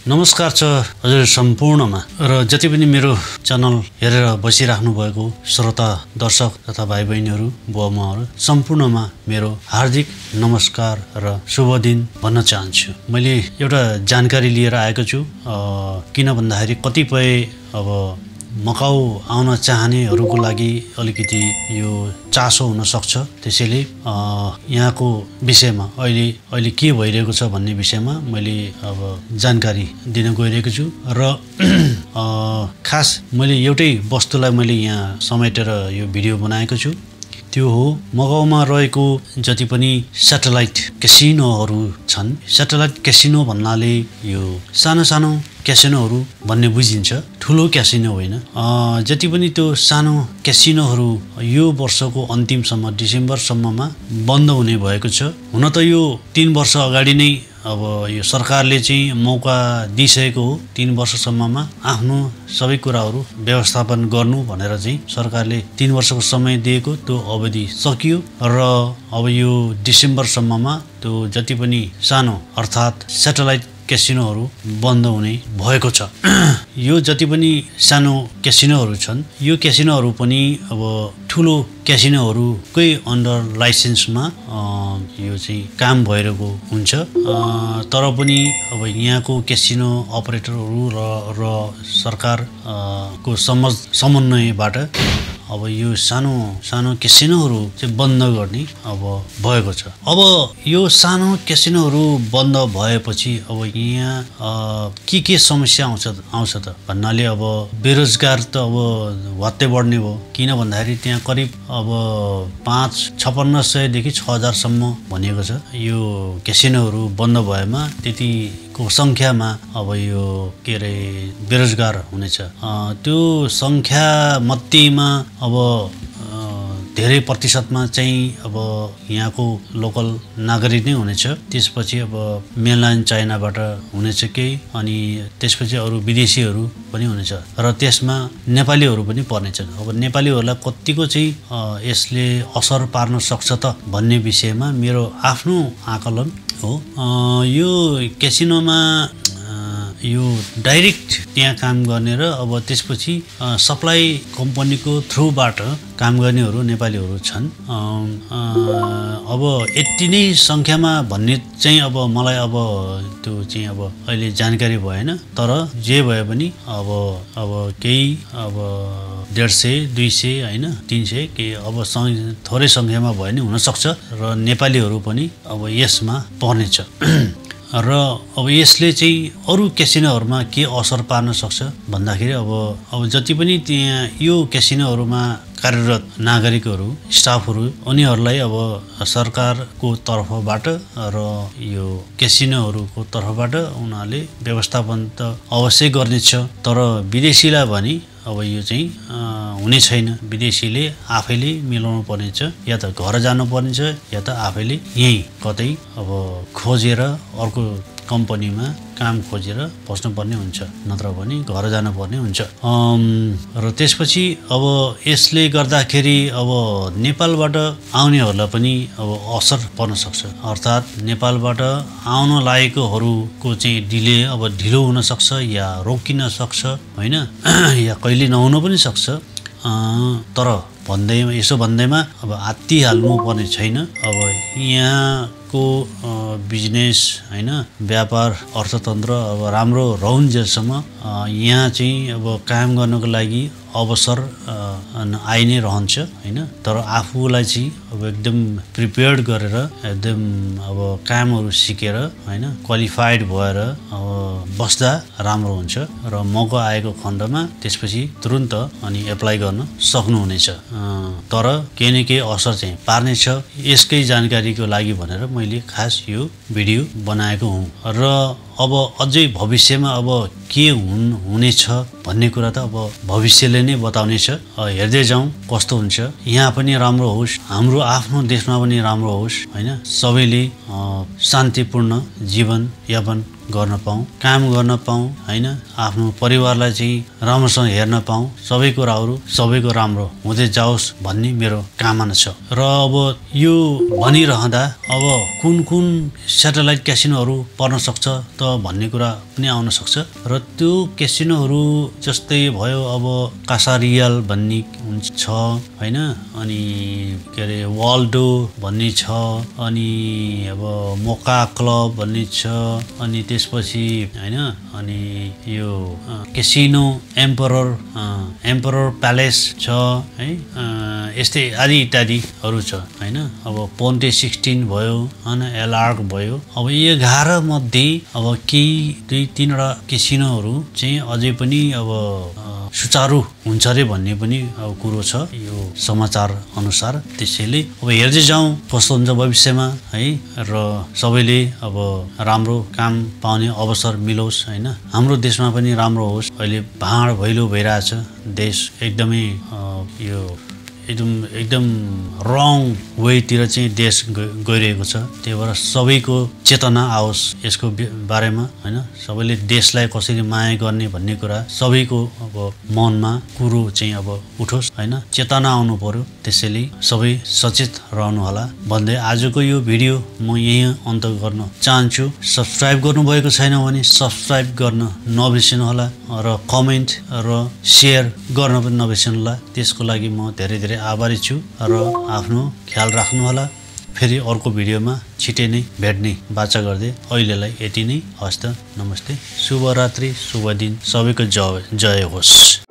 नमस्कार छ हजुर सम्पूर्णमा र जति पनि मेरो च्यानल हेरेर बसिराख्नु भएको श्रोता दर्शक तथा भाइ बहिनीहरू बुवामाहरू सम्पूर्णमा मेरो हार्दिक नमस्कार र शुभ दिन भन्न चाहन्छु। मैले एउटा जानकारी लिएर आएको छु किन भन्दाखेरि कतिपय अब मकाउ आउन चाहनेहरूको लागि अलिकति यो चासो हुन सक्छ। त्यसैले यहाँको विषयमा अहिले के भइरहेको छ भन्ने विषयमा मैले अब जानकारी दिन गइरहेको छु र खास मैले एउटै वस्तुलाई मैले यहाँ समेटेर यो भिडियो बनाएको छु। त्यो हो मकाउमा रहेको जति पनि स्याटेलाइट क्यासिनोहरू छन्। स्याटेलाइट क्यासिनो भन्नाले यो सानो सानो क्यासिनोहरू भन्ने बुझिन्छ, ठुलो क्यासिनो होइन। जति पनि त्यो सानो क्यासिनोहरू यो वर्षको अन्तिमसम्म डिसेम्बरसम्ममा बन्द हुने भएको छ। हुन त यो 3 वर्ष अगाडि नै अब यो सरकारले चाहिँ मौका दिइसकेको हो 3 वर्षसम्ममा आफ्नो सबै कुराहरू व्यवस्थापन गर्नु भनेर चाहिँ सरकारले 3 वर्षको समय दिएको त्यो अवधि सकियो र अब यो डिसेम्बरसम्ममा त्यो जति पनि सानो अर्थात् स्याटेलाइट क्यासिनोहरू बन्द हुने भएको छ। यो जति पनि सानो क्यासिनोहरू छन् यो क्यासिनोहरू पनि अब ठुलो क्यासिनोहरूकै अन्डर लाइसेन्समा यो चाहिँ काम भइरहेको हुन्छ। तर पनि अब यहाँको क्यासिनो अपरेटरहरू र सरकारको समन्वयबाट अब यो सानो सानो क्यासिनोहरू चाहिँ बन्द गर्ने अब भएको छ। अब यो सानो क्यासिनोहरू बन्द भएपछि अब यहाँ के समस्या आउँछ त भन्नाले अब बेरोजगार त अब भत्ते बढ्ने भयो। किन भन्दाखेरि त्यहाँ करिब अब 5600 देखि 6000 सम्म भनिएको छ। यो क्यासिनोहरू बन्द भएमा त्यतिको संख्यामा अब यो के अरे बेरोजगार हुनेछ। त्यो संख्या मध्येमा अब धेरै प्रतिशतमा चाहिँ अब यहाँको लोकल नागरिक नै हुनेछ। त्यसपछि अब मेनल्यान्ड चाइनाबाट हुनेछ केही, अनि त्यसपछि अरू विदेशीहरू पनि हुनेछ र त्यसमा नेपालीहरू पनि पर्नेछन्। अब नेपालीहरूलाई कतिको चाहिँ यसले असर पार्न सक्छ त भन्ने विषयमा मेरो आफ्नो आकलन हो। यो क्यासिनोमा यो डाइरेक्ट त्यहाँ काम गर्ने र अब त्यसपछि सप्लाई कम्पनीको थ्रुबाट काम गर्नेहरू नेपालीहरू छन्। अब यति नै सङ्ख्यामा भन्ने चाहिँ अब मलाई अब त्यो चाहिँ अब अहिले जानकारी भएन। तर जे भए पनि अब केही अब 150 200 होइन 300 केही अब थोरै सङ्ख्यामा भयो भने हुनसक्छ र नेपालीहरू पनि अब यसमा पर्नेछ। र अब यसले चाहिँ अरू क्यासिनोहरूमा के असर पार्न सक्छ भन्दाखेरि अब जति पनि त्यहाँ यो क्यासिनोहरूमा कार्यरत नागरिकहरू स्टाफहरू उनीहरूलाई अब सरकारको तर्फबाट र यो क्यासिनोहरूको तर्फबाट उनीहरूले व्यवस्थापन त अवश्य गर्नेछ। तर विदेशीलाई भने अब यो चाहिँ हुने छैन। विदेशीले आफैले मिलाउनु पर्नेछ, या त घर जानु पर्नेछ या त आफैले यहीँ कतै अब खोजेर अर्को कम्पनीमा काम खोजेर बस्नुपर्ने हुन्छ, नत्र भने घर जानुपर्ने हुन्छ। र त्यसपछि अब यसले गर्दाखेरि अब नेपालबाट आउनेहरूलाई पनि अब असर पर्न सक्छ। अर्थात् नेपालबाट आउन लागेकोहरूको चाहिँ डिले अब ढिलो हुन सक्छ या रोकिन सक्छ होइन, या कहिले नहुन पनि सक्छ। तर यसो भन्दैमा अब हात्तिहाल्नु पर्ने छैन। अब यहाँको बिजनेस होइन, व्यापार अर्थतन्त्र अब राम्रो रहन्जेलसम्म यहाँ चाहिँ अब काम गर्नको लागि अवसर आइ नै रहन्छ होइन। तर आफूलाई चाहिँ अब एकदम प्रिपेयर्ड गरेर एकदम अब कामहरू सिकेर होइन क्वालिफाइड भएर अब बस्दा राम्रो हुन्छ र मौका आएको खण्डमा त्यसपछि तुरुन्त अनि एप्लाई गर्न सक्नुहुनेछ। तर केही न केही असर चाहिँ पार्नेछ। यसकै जानकारीको लागि भनेर मैले खास यो भिडियो बनाएको हुँ। र अब अझै भविष्यमा अब के हुनेछ भन्ने कुरा त अब भविष्यले नै बताउनेछ। हेर्दै जाउँ कस्तो हुन्छ। यहाँ पनि राम्रो होस्, हाम्रो आफ्नो देशमा पनि राम्रो होस् होइन। सबैले शान्तिपूर्ण जीवनयापन गर्न पाऊँ, काम गर्न पाऊँ होइन। आफ्नो परिवारलाई चाहिँ राम्रोसँग हेर्न पाऊँ। सबै कुराहरू सबैको राम्रो हुँदै जाओस् भन्ने मेरो कामना छ। र अब यो भनिरहँदा अब कुन कुन स्याटेलाइट क्यासिनोहरू पर्न सक्छ त भन्ने कुरा पनि आउन सक्छ र त्यो क्यासिनोहरू जस्तै भयो अब कासारियल भन्ने छ हैन अनि के अरे वाल्डो भन्ने छ अनि अब मोका क्लब भन्ने छ अनि त्यसपछि हैन अनि यो क्यासिनो एम्परर प्यालेस छ है यस्तै आदि इत्यादिहरू छ हैन अब पोन्टे 16 भयो हैन एलार्क भयो अब 11 मध्ये अब केही 2-3 वटा क्यासिनोहरू चाहिँ अझै पनि अब सुचारू हुन्छ रे भन्ने पनि अब कुरो छ यो समाचार अनुसार त्यसैले अब हेर्दै जाउँ कस्तो हुन्छ भविष्यमा है र सबैले अब राम्रो काम पाउने अवसर मिलोस् हैन हाम्रो देशमा पनि राम्रो होस् अहिले भाँड भैलो भइरहेछ देश एकदमै यो एकदम रङ वेतिर चाहिँ देश गइरहेको छ त्यही भएर सबैको चेतना आओस् यसको बारेमा हैन सबैले देशलाई कसरी माया गर्ने भन्ने कुरा सबैको अब मनमा कुरो चाहिँ अब उठोस् हैन चेतना आउनु पर्यो त्यसैले सबै सचेत रहनु होला भन्दै आजको यो भिडियो म यही अन्त गर्न चाहन्छु सब्स्क्राइब गर्नुभएको छैन भने सब्स्क्राइब गर्न नबिर्सनु होला र कमेन्ट र शेयर गर्न पनि नबिर्सनु होला त्यसको लागि म धेरै आभारी छु र आफ्नो ख्याल राख्नु होला फेरि अर्को भिडियोमा छिटै नै भेट्ने बाचा गर्दै अहिलेलाई यति नै हस्त नमस्ते शुभरात्रि शुभ दिन सबैको जय होस्।